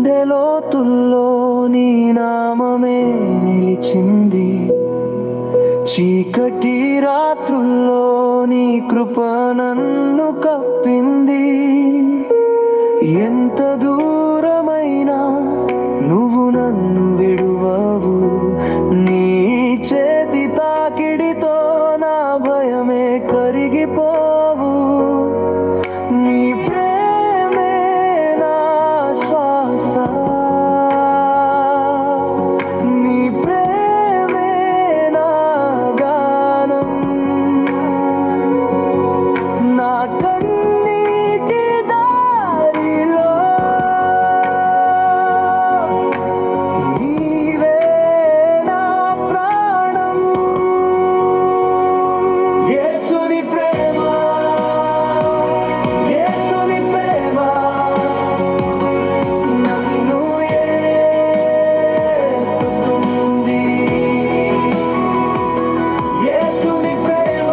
గుండె లోతుల్లో నీ నామమే నిలిచింది. చీకటి రాత్రుల్లో నీ కృప నన్ను కప్పింది. ఎంత దూరమైనా నువ్వు నన్ను విడువవు. నీ చేతి తాకిడితో నా భయమే కరిగిపోవు. నీ ప్రేమే నా శ్వాస, నీ ప్రేమే నా గానం. నా కన్నీటి దారిలో నీవే నా ప్రాణం. యేసుని ప్రేమ, యేసుని ప్రేమ నన్ను ఎత్తుకుంది. యేసుని ప్రేమ,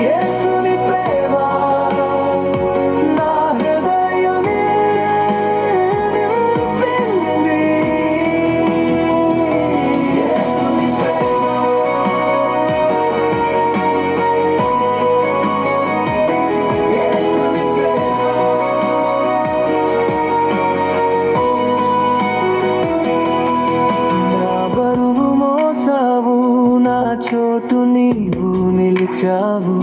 యేసుని ప్రేమ నా హృదయాన్ని నింపింది. యేసుని ప్రేమ, యేసుని ప్రేమ. నా బరువు మోసావు, నా చోటు నీవు నిలిచావు.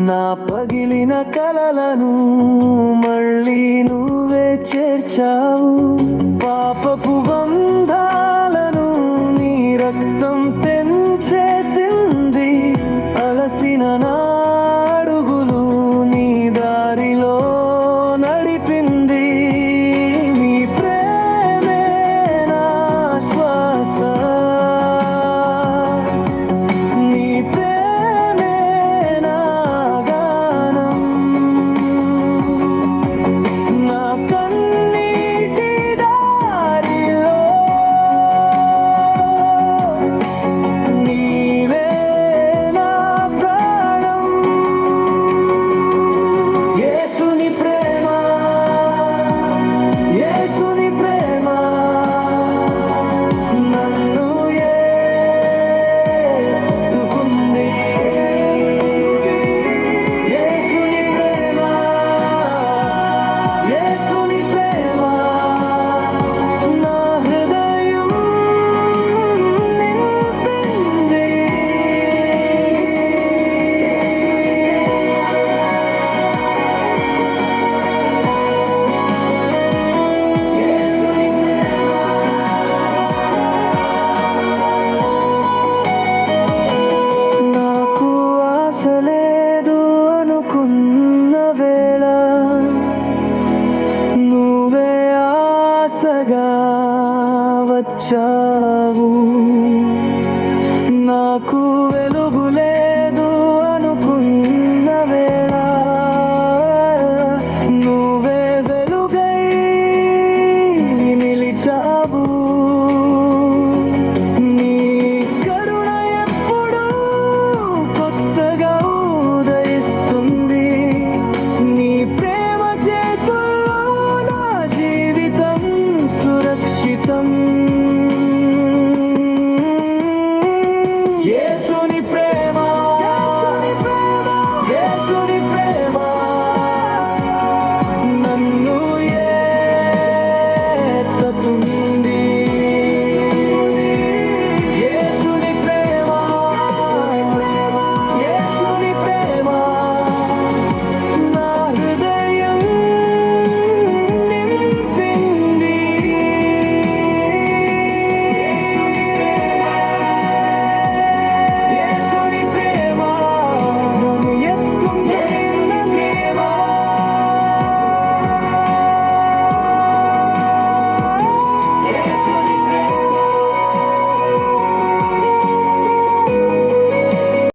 నా పగిలిన కలలను మళ్ళీ నువ్వే చేర్చావు. పాపపు బంధాలను నీ రక్తం తెంచేసింది. అలసిన నా అడుగులు నీ దారిలో నడిపింది. నీ ప్రేమే నా శ్వాస, నీ ప్రేమే నా గానం. నా కన్నీటి దారిలో నీవే నా ప్రాణం. యేసుని ప్రేమ, యేసుని ప్రేమ నన్ను ఎత్తుకుంది. యేసుని ప్రేమ, యేసుని ప్రేమ నా హృదయం నింపింది. నాకు ఆశ లేదు అనుకున్న వేళ నువ్వే ఆశగా వచ్చావు.